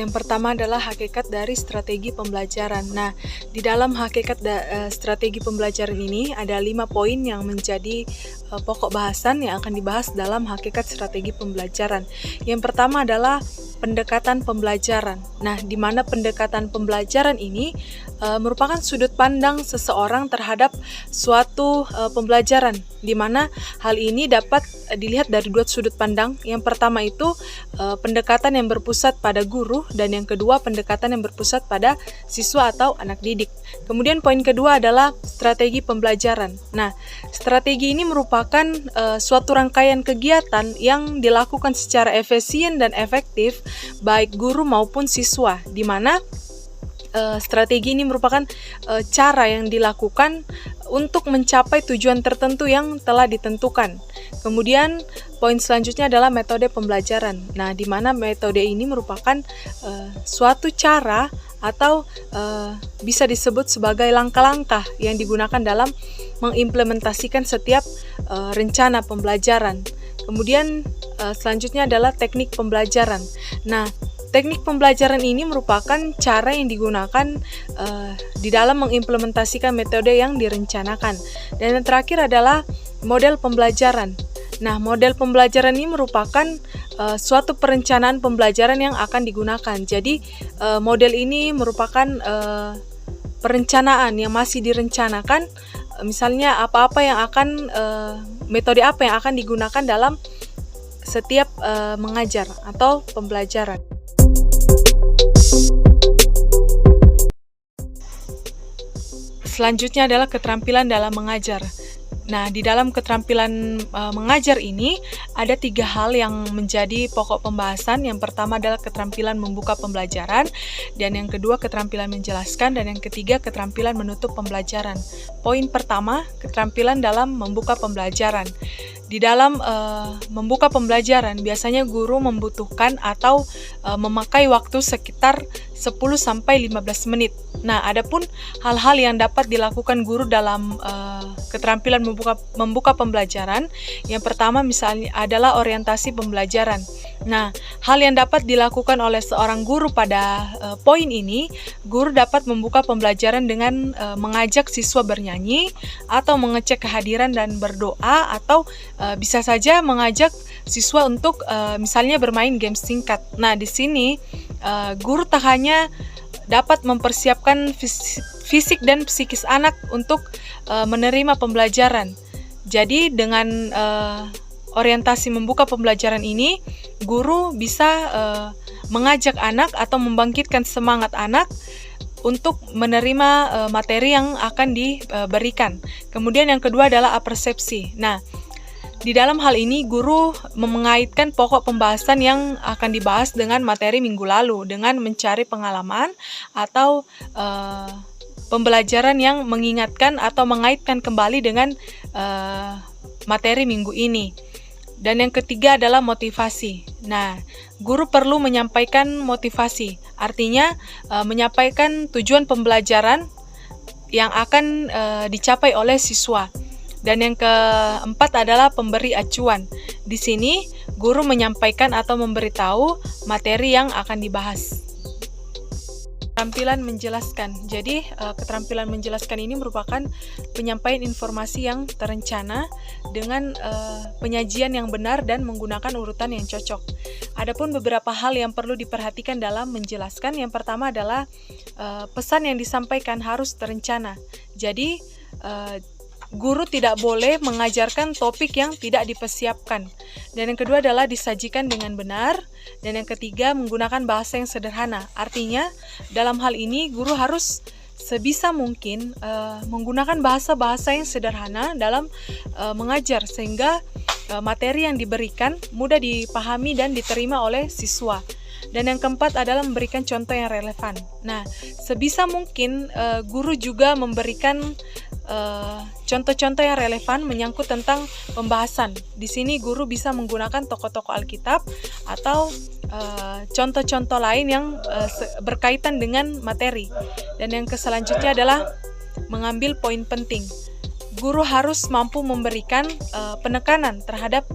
Yang pertama adalah hakikat dari strategi pembelajaran. Nah, di dalam hakikat strategi pembelajaran ini ada 5 poin yang menjadi pokok bahasan yang akan dibahas dalam hakikat strategi pembelajaran. Yang pertama adalah pendekatan pembelajaran. Nah, di mana pendekatan pembelajaran ini merupakan sudut pandang seseorang terhadap suatu pembelajaran, di mana hal ini dapat dilihat dari 2 sudut pandang. Yang pertama itu pendekatan yang berpusat pada guru, dan yang kedua pendekatan yang berpusat pada siswa atau anak didik. Kemudian poin kedua adalah strategi pembelajaran. Nah, strategi ini merupakan suatu rangkaian kegiatan yang dilakukan secara efisien dan efektif baik guru maupun siswa, di mana strategi ini merupakan cara yang dilakukan untuk mencapai tujuan tertentu yang telah ditentukan. Kemudian poin selanjutnya adalah metode pembelajaran. Nah, di mana metode ini merupakan suatu cara atau bisa disebut sebagai langkah-langkah yang digunakan dalam mengimplementasikan setiap rencana pembelajaran. Kemudian selanjutnya adalah teknik pembelajaran. Nah, teknik pembelajaran ini merupakan cara yang digunakan di dalam mengimplementasikan metode yang direncanakan. Dan yang terakhir adalah model pembelajaran. Nah, model pembelajaran ini merupakan suatu perencanaan pembelajaran yang akan digunakan. Jadi, model ini merupakan perencanaan yang masih direncanakan. Misalnya apa-apa yang akan metode apa yang akan digunakan dalam setiap mengajar atau pembelajaran. Selanjutnya adalah keterampilan dalam mengajar. Nah, di dalam keterampilan mengajar ini ada 3 hal yang menjadi pokok pembahasan. Yang pertama adalah keterampilan membuka pembelajaran, dan yang kedua keterampilan menjelaskan, dan yang ketiga keterampilan menutup pembelajaran. Poin pertama, keterampilan dalam membuka pembelajaran. Di dalam membuka pembelajaran, biasanya guru membutuhkan atau memakai waktu sekitar 10-15 menit. Nah, adapun hal-hal yang dapat dilakukan guru dalam keterampilan membuka pembelajaran, yang pertama misalnya adalah orientasi pembelajaran. Nah, hal yang dapat dilakukan oleh seorang guru pada poin ini, guru dapat membuka pembelajaran dengan mengajak siswa bernyanyi, atau mengecek kehadiran dan berdoa, atau bisa saja mengajak siswa untuk misalnya bermain game singkat. Nah, di sini guru tak hanya dapat mempersiapkan fisik dan psikis anak untuk menerima pembelajaran. Jadi dengan orientasi membuka pembelajaran ini, guru bisa mengajak anak atau membangkitkan semangat anak untuk menerima materi yang akan diberikan. Kemudian yang kedua adalah apersepsi. Nah, di dalam hal ini, guru mengaitkan pokok pembahasan yang akan dibahas dengan materi minggu lalu dengan mencari pengalaman atau pembelajaran yang mengingatkan atau mengaitkan kembali dengan materi minggu ini. Dan yang ketiga adalah motivasi. Nah, guru perlu menyampaikan motivasi, artinya menyampaikan tujuan pembelajaran yang akan dicapai oleh siswa. Dan yang keempat adalah pemberi acuan. Di sini, guru menyampaikan atau memberitahu materi yang akan dibahas. Keterampilan menjelaskan. Jadi, keterampilan menjelaskan ini merupakan penyampaian informasi yang terencana dengan penyajian yang benar dan menggunakan urutan yang cocok. Adapun beberapa hal yang perlu diperhatikan dalam menjelaskan. Yang pertama adalah pesan yang disampaikan harus terencana. Jadi, guru tidak boleh mengajarkan topik yang tidak dipersiapkan. Dan yang kedua adalah disajikan dengan benar. Dan yang ketiga, menggunakan bahasa yang sederhana. Artinya, dalam hal ini guru harus sebisa mungkin menggunakan bahasa-bahasa yang sederhana dalam mengajar, sehingga materi yang diberikan mudah dipahami dan diterima oleh siswa. Dan yang keempat adalah memberikan contoh yang relevan. Nah, sebisa mungkin guru juga memberikan contoh-contoh yang relevan menyangkut tentang pembahasan. Di sini guru bisa menggunakan tokoh-tokoh Alkitab atau contoh-contoh lain yang berkaitan dengan materi. Dan yang selanjutnya adalah mengambil poin penting. guru harus mampu memberikan penekanan terhadap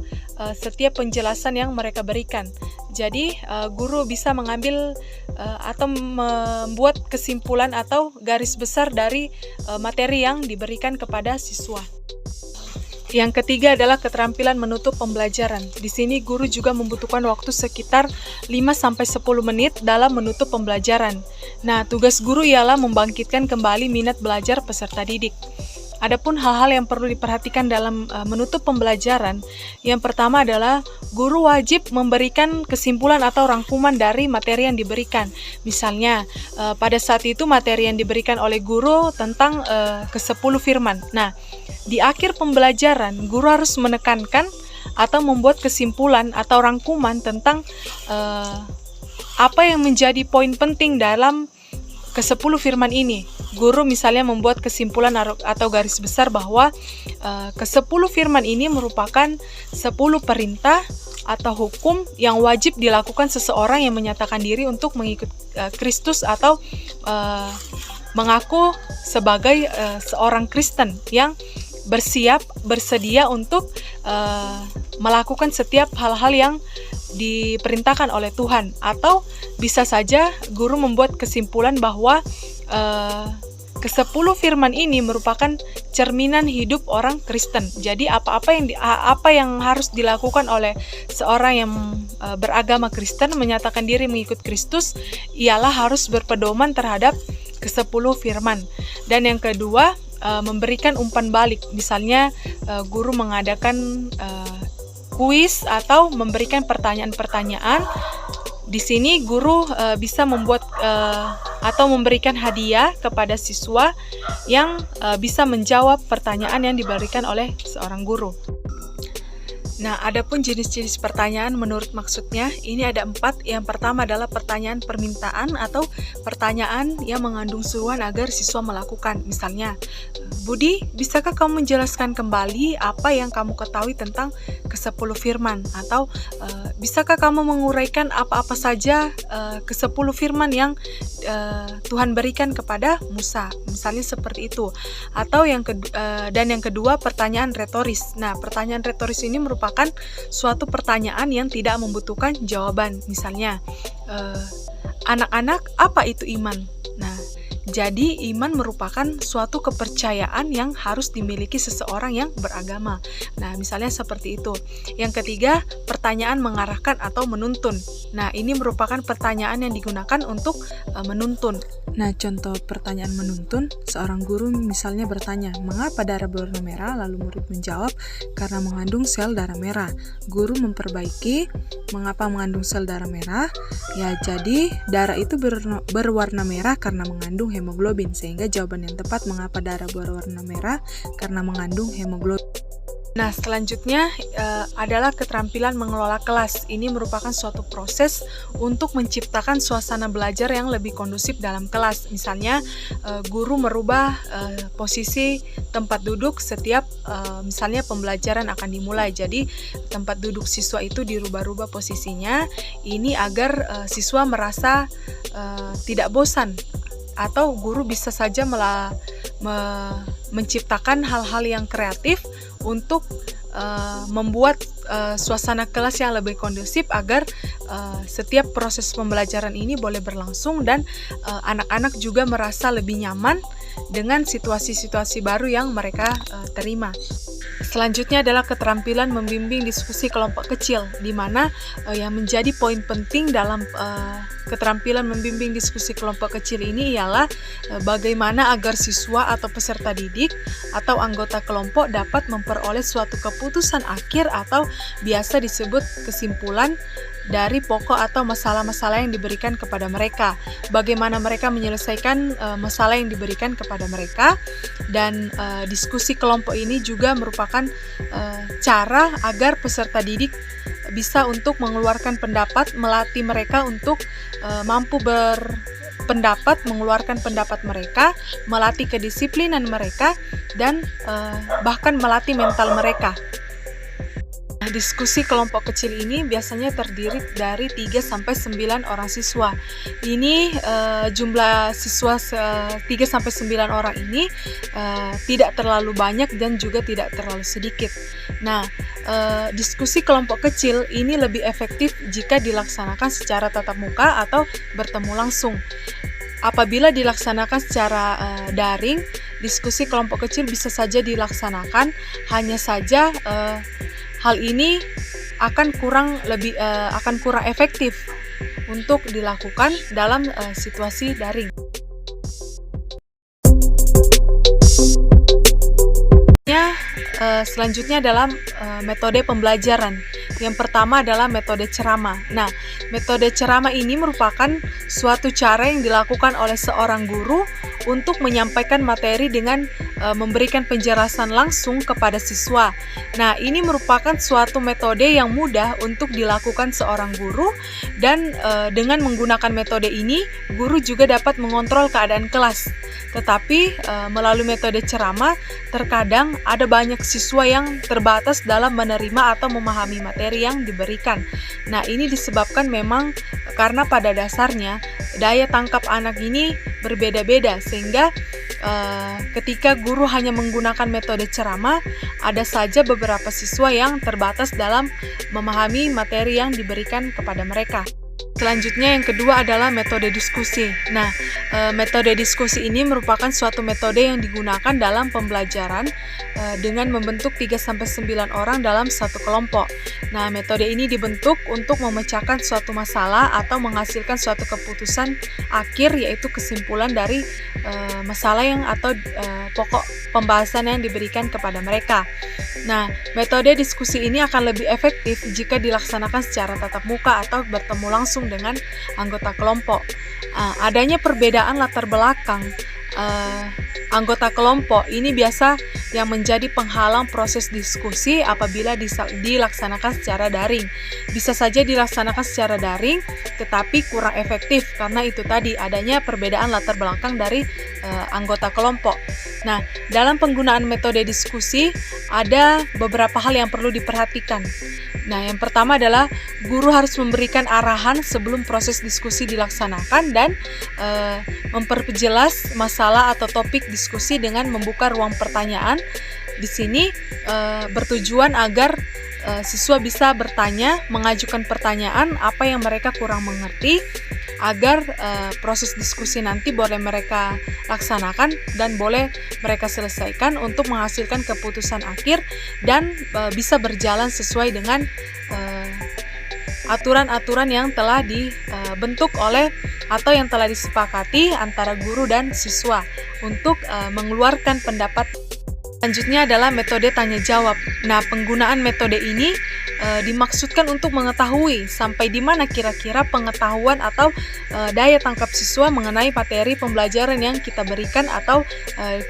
setiap penjelasan yang mereka berikan. Jadi guru bisa mengambil atau membuat kesimpulan atau garis besar dari materi yang diberikan kepada siswa. Yang ketiga adalah keterampilan menutup pembelajaran. Di sini guru juga membutuhkan waktu sekitar 5-10 menit dalam menutup pembelajaran. Nah, tugas guru ialah membangkitkan kembali minat belajar peserta didik. Adapun hal-hal yang perlu diperhatikan dalam menutup pembelajaran, yang pertama adalah guru wajib memberikan kesimpulan atau rangkuman dari materi yang diberikan. Misalnya, pada saat itu materi yang diberikan oleh guru tentang ke-10 firman. Nah, di akhir pembelajaran, guru harus menekankan atau membuat kesimpulan atau rangkuman tentang apa yang menjadi poin penting dalam ke-10 firman ini. Guru misalnya membuat kesimpulan atau garis besar bahwa ke-10 firman ini merupakan 10 perintah atau hukum yang wajib dilakukan seseorang yang menyatakan diri untuk mengikut Kristus atau mengaku sebagai seorang Kristen yang bersedia untuk melakukan setiap hal-hal yang diperintahkan oleh Tuhan. Atau bisa saja guru membuat kesimpulan bahwa ke-10 firman ini merupakan cerminan hidup orang Kristen. Jadi apa yang harus dilakukan oleh seorang yang beragama Kristen menyatakan diri mengikut Kristus ialah harus berpedoman terhadap ke-10 firman. Dan yang kedua, memberikan umpan balik. Misalnya guru mengadakan kuis atau memberikan pertanyaan-pertanyaan. Di sini guru bisa membuat atau memberikan hadiah kepada siswa yang bisa menjawab pertanyaan yang diberikan oleh seorang guru. Nah, adapun jenis-jenis pertanyaan menurut maksudnya, ini ada 4. Yang pertama adalah pertanyaan permintaan atau pertanyaan yang mengandung suruhan agar siswa melakukan. Misalnya, Budi, bisakah kamu menjelaskan kembali apa yang kamu ketahui tentang ke-10 firman? Atau, bisakah kamu menguraikan apa-apa saja ke-10 firman yang Tuhan berikan kepada Musa? Misalnya seperti itu. Atau yang kedua, pertanyaan retoris. Nah, pertanyaan retoris ini merupakan suatu pertanyaan yang tidak membutuhkan jawaban. Misalnya, anak-anak, apa itu iman? Nah, jadi iman merupakan suatu kepercayaan yang harus dimiliki seseorang yang beragama. Nah, misalnya seperti itu. Yang ketiga, pertanyaan mengarahkan atau menuntun. Nah, ini merupakan pertanyaan yang digunakan untuk menuntun. Nah, contoh pertanyaan menuntun, seorang guru misalnya bertanya, mengapa darah berwarna merah? Lalu murid menjawab, karena mengandung sel darah merah. Guru memperbaiki, mengapa mengandung sel darah merah? Ya, jadi darah itu berwarna merah karena mengandung hemoglobin, sehingga jawaban yang tepat mengapa darah berwarna merah karena mengandung hemoglobin. Nah, selanjutnya adalah keterampilan mengelola kelas. Ini merupakan suatu proses untuk menciptakan suasana belajar yang lebih kondusif dalam kelas. Misalnya, guru merubah posisi tempat duduk setiap misalnya pembelajaran akan dimulai. Jadi, tempat duduk siswa itu dirubah-rubah posisinya. Ini agar siswa merasa tidak bosan. Atau guru bisa saja menciptakan hal-hal yang kreatif untuk membuat suasana kelas yang lebih kondusif agar setiap proses pembelajaran ini boleh berlangsung dan anak-anak juga merasa lebih nyaman dengan situasi-situasi baru yang mereka terima. Selanjutnya adalah keterampilan membimbing diskusi kelompok kecil, di mana yang menjadi poin penting dalam keterampilan membimbing diskusi kelompok kecil ini ialah bagaimana agar siswa atau peserta didik atau anggota kelompok dapat memperoleh suatu keputusan akhir atau biasa disebut kesimpulan dari pokok atau masalah-masalah yang diberikan kepada mereka. Bagaimana mereka menyelesaikan masalah yang diberikan kepada mereka, dan diskusi kelompok ini juga merupakan cara agar peserta didik bisa untuk mengeluarkan pendapat, melatih mereka untuk mampu berpendapat, mengeluarkan pendapat mereka, melatih kedisiplinan mereka, dan bahkan melatih mental mereka. Diskusi kelompok kecil ini biasanya terdiri dari 3-9 orang siswa. Ini jumlah siswa 3-9 orang ini tidak terlalu banyak dan juga tidak terlalu sedikit. Nah, diskusi kelompok kecil ini lebih efektif jika dilaksanakan secara tatap muka atau bertemu langsung. Apabila dilaksanakan secara daring, diskusi kelompok kecil bisa saja dilaksanakan, hanya saja hal ini akan kurang efektif untuk dilakukan dalam situasi daring. Selanjutnya adalah metode pembelajaran. Yang pertama adalah metode ceramah. Nah, metode ceramah ini merupakan suatu cara yang dilakukan oleh seorang guru untuk menyampaikan materi dengan memberikan penjelasan langsung kepada siswa. Nah, ini merupakan suatu metode yang mudah untuk dilakukan seorang guru, dan dengan menggunakan metode ini, guru juga dapat mengontrol keadaan kelas. Tetapi melalui metode ceramah, terkadang ada banyak siswa yang terbatas dalam menerima atau memahami materi yang diberikan. Nah, ini disebabkan memang karena pada dasarnya daya tangkap anak ini berbeda-beda, sehingga ketika guru hanya menggunakan metode ceramah, ada saja beberapa siswa yang terbatas dalam memahami materi yang diberikan kepada mereka. Selanjutnya yang kedua adalah metode diskusi. Nah, metode diskusi ini merupakan suatu metode yang digunakan dalam pembelajaran dengan membentuk 3-9 orang dalam satu kelompok. Nah, metode ini dibentuk untuk memecahkan suatu masalah atau menghasilkan suatu keputusan akhir, yaitu kesimpulan dari masalah atau pokok pembahasan yang diberikan kepada mereka. Nah, metode diskusi ini akan lebih efektif jika dilaksanakan secara tatap muka atau bertemu langsung dengan anggota kelompok. Adanya perbedaan latar belakang anggota kelompok ini biasa yang menjadi penghalang proses diskusi apabila dilaksanakan secara daring. Bisa saja dilaksanakan secara daring, tetapi kurang efektif karena itu tadi adanya perbedaan latar belakang dari anggota kelompok. Nah, dalam penggunaan metode diskusi ada beberapa hal yang perlu diperhatikan. Nah, yang pertama adalah guru harus memberikan arahan sebelum proses diskusi dilaksanakan dan memperjelas masalah atau topik diskusi dengan membuka ruang pertanyaan. Di sini bertujuan agar siswa bisa bertanya, mengajukan pertanyaan apa yang mereka kurang mengerti, agar proses diskusi nanti boleh mereka laksanakan dan boleh mereka selesaikan untuk menghasilkan keputusan akhir dan bisa berjalan sesuai dengan aturan-aturan yang telah dibentuk oleh atau yang telah disepakati antara guru dan siswa untuk mengeluarkan pendapat. Selanjutnya adalah metode tanya jawab. Nah, penggunaan metode ini dimaksudkan untuk mengetahui sampai di mana kira-kira pengetahuan atau daya tangkap siswa mengenai materi pembelajaran yang kita berikan atau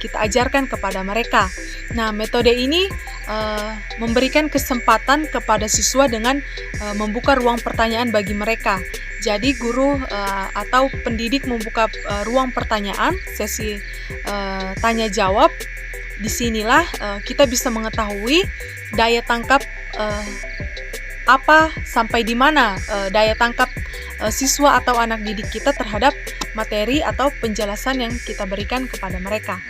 kita ajarkan kepada mereka. Nah, metode ini memberikan kesempatan kepada siswa dengan membuka ruang pertanyaan bagi mereka. Jadi guru atau pendidik membuka ruang pertanyaan, sesi tanya jawab. Disinilah kita bisa mengetahui daya tangkap apa sampai di mana daya tangkap siswa atau anak didik kita terhadap materi atau penjelasan yang kita berikan kepada mereka.